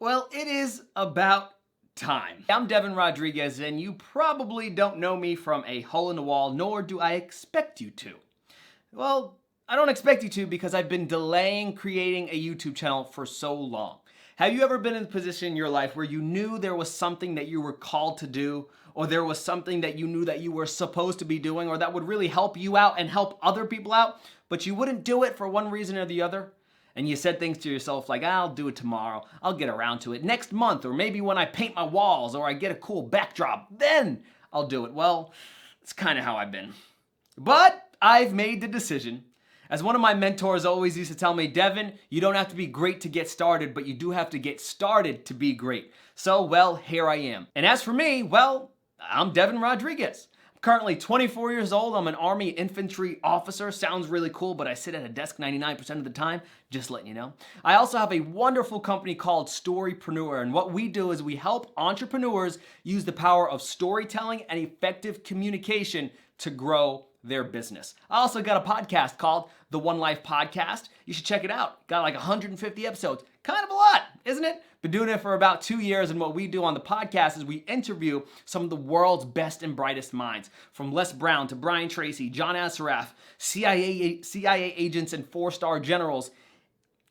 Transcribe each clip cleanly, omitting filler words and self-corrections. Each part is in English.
Well, it is about time. I'm Deven Rodriguez, and you probably don't know me from a hole in the wall, nor do I expect you to. Well, I don't expect you to because I've been delaying creating a YouTube channel for so long. Have you ever been in a position in your life where you knew there was something that you were called to do, or there was something that you knew that you were supposed to be doing, or that would really help you out and help other people out, but you wouldn't do it for one reason or the other? And you said things to yourself like, I'll do it tomorrow, I'll get around to it next month, or maybe when I paint my walls or I get a cool backdrop, then I'll do it. Well, it's kind of how I've been. But I've made the decision. As one of my mentors always used to tell me, Deven, you don't have to be great to get started, but you do have to get started to be great. So, well, here I am. And as for me, well, I'm Deven Rodriguez. Currently 24 years old, I'm an Army Infantry Officer. Sounds really cool, but I sit at a desk 99% of the time, just letting you know. I also have a wonderful company called Storypreneur, and what we do is we help entrepreneurs use the power of storytelling and effective communication to grow their business. I also got a podcast called The One Life Podcast. You should check it out. Got like 150 episodes. Kind of a lot, isn't it? Been doing it for about 2 years, and what we do on the podcast is we interview some of the world's best and brightest minds, from Les Brown to Brian Tracy, John Assaraf, CIA agents and 4-star generals,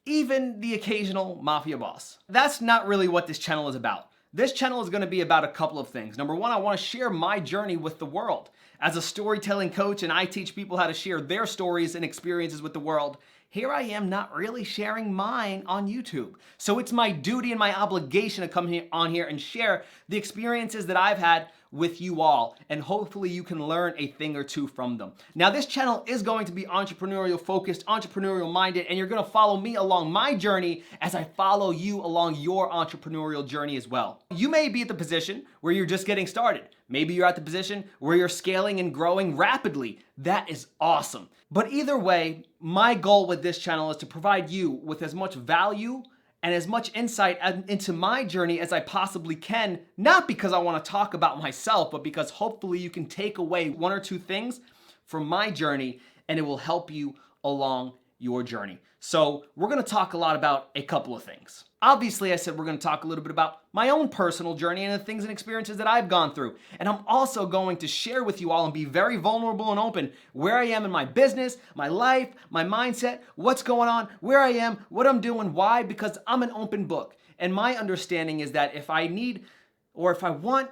even the occasional mafia boss. That's not really what this channel is about. This channel is going to be about a couple of things. Number one, I want to share my journey with the world. As a storytelling coach, and I teach people how to share their stories and experiences with the world, here I am not really sharing mine on YouTube. So it's my duty and my obligation to come on here and share the experiences that I've had with you all, and hopefully you can learn a thing or two from them. Now, this channel is going to be entrepreneurial focused, entrepreneurial minded, and you're gonna follow me along my journey as I follow you along your entrepreneurial journey as well. You may be at the position where you're just getting started. Maybe you're at the position where you're scaling and growing rapidly. That is awesome. But either way, my goal with this channel is to provide you with as much value and as much insight into my journey as I possibly can, not because I want to talk about myself, but because hopefully you can take away one or two things from my journey and it will help you along your journey. So we're going to talk a lot about a couple of things. Obviously, I said we're going to talk a little bit about my own personal journey and the things and experiences that I've gone through. And I'm also going to share with you all and be very vulnerable and open where I am in my business, my life, my mindset, what's going on, where I am, what I'm doing, why, because I'm an open book. And my understanding is that if I need, or if I want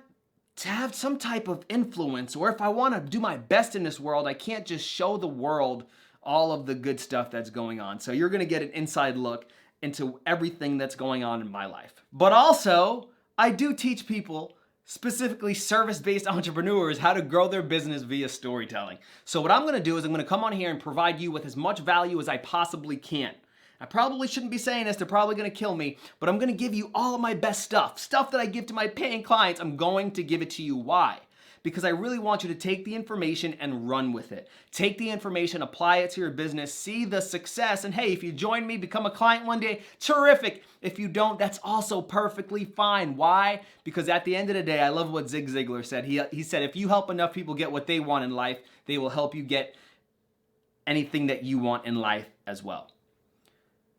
to have some type of influence, or if I want to do my best in this world, I can't just show the world all of the good stuff that's going on. So you're going to get an inside look into everything that's going on in my life. But also, I do teach people, specifically service-based entrepreneurs, how to grow their business via storytelling. So what I'm going to do is I'm going to come on here and provide you with as much value as I possibly can. I probably shouldn't be saying this, they're probably going to kill me, but I'm going to give you all of my best stuff that I give to my paying clients. I'm going to give it to you. Why? Because I really want you to take the information and run with it. Take the information, apply it to your business, see the success, and hey, if you join me, become a client one day, terrific. If you don't, that's also perfectly fine. Why? Because at the end of the day, I love what Zig Ziglar said. He said, if you help enough people get what they want in life, they will help you get anything that you want in life as well.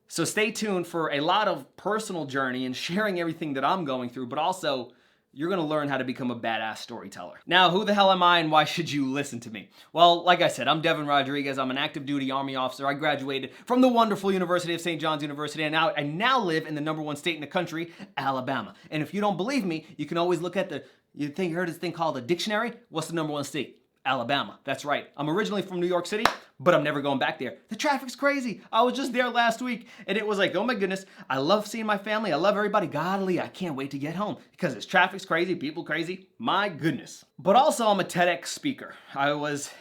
So stay tuned for a lot of personal journey and sharing everything that I'm going through, but also you're going to learn how to become a badass storyteller. Now, who the hell am I and why should you listen to me? Well, like I said, I'm Deven Rodriguez. I'm an active-duty Army officer. I graduated from the wonderful University of St. John's University, and I now live in the #1 state in the country, Alabama. And if you don't believe me, you can always look at you heard this thing called a dictionary? What's the #1 state? Alabama. That's right. I'm originally from New York City, but I'm never going back there. The traffic's crazy. I was just there last week, and it was like, oh my goodness, I love seeing my family. I love everybody. Godly, I can't wait to get home because this traffic's crazy, people crazy. My goodness. But also, I'm a TEDx speaker. I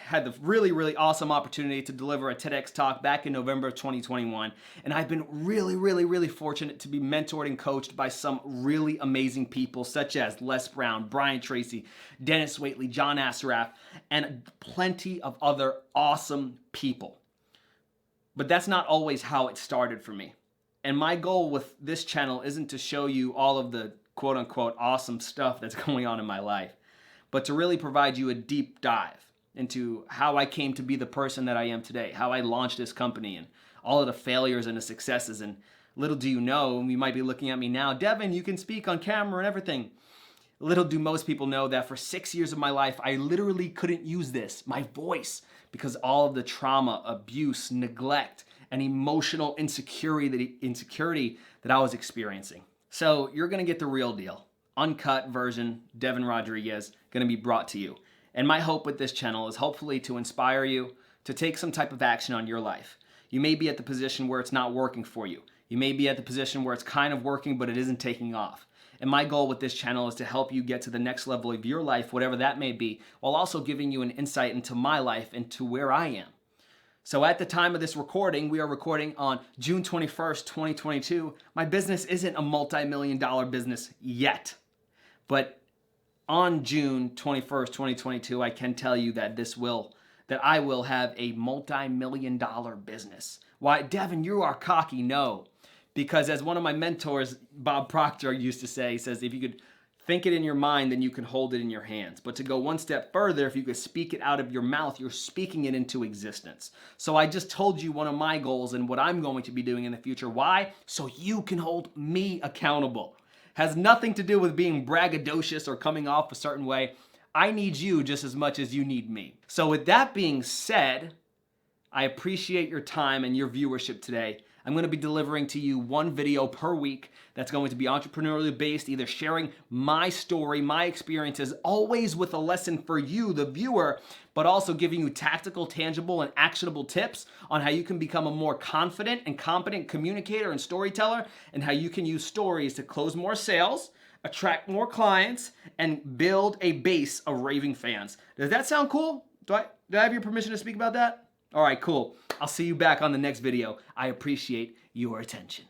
had the really awesome opportunity to deliver a TEDx talk back in November of 2021, and I've been really fortunate to be mentored and coached by some really amazing people such as Les Brown, Brian Tracy, Dennis Waitley, John Assaraf, and plenty of other awesome people. But that's not always how it started for me. And my goal with this channel isn't to show you all of the quote-unquote awesome stuff that's going on in my life, but to really provide you a deep dive into how I came to be the person that I am today, how I launched this company, and all of the failures and the successes, and Little do you know, and you might be looking at me now, Deven, you can speak on camera and everything. Little do most people know that for 6 years of my life, I literally couldn't use my voice, because all of the trauma, abuse, neglect, and emotional insecurity that I was experiencing. So you're gonna get the real deal. Uncut version, Deven Rodriguez, gonna be brought to you. And my hope with this channel is hopefully to inspire you to take some type of action on your life. You may be at the position where it's not working for you. You may be at the position where it's kind of working, but it isn't taking off. And my goal with this channel is to help you get to the next level of your life, whatever that may be, while also giving you an insight into my life and to where I am. So at the time of this recording, we are recording on June 21st, 2022. My business isn't a multi-million-dollar business yet. But on June 21st, 2022, I can tell you that I will have a multi-million-dollar business. Why, Deven, you are cocky. No. Because as one of my mentors, Bob Proctor, used to say, he says, if you could think it in your mind, then you can hold it in your hands. But to go one step further, if you could speak it out of your mouth, you're speaking it into existence. So I just told you one of my goals and what I'm going to be doing in the future. Why? So you can hold me accountable. Has nothing to do with being braggadocious or coming off a certain way. I need you just as much as you need me. So with that being said, I appreciate your time and your viewership today. I'm going to be delivering to you one video per week that's going to be entrepreneurially based, either sharing my story, my experiences, always with a lesson for you, the viewer, but also giving you tactical, tangible, and actionable tips on how you can become a more confident and competent communicator and storyteller, and how you can use stories to close more sales, attract more clients, and build a base of raving fans. Does that sound cool? Do I have your permission to speak about that? All right, cool. I'll see you back on the next video. I appreciate your attention.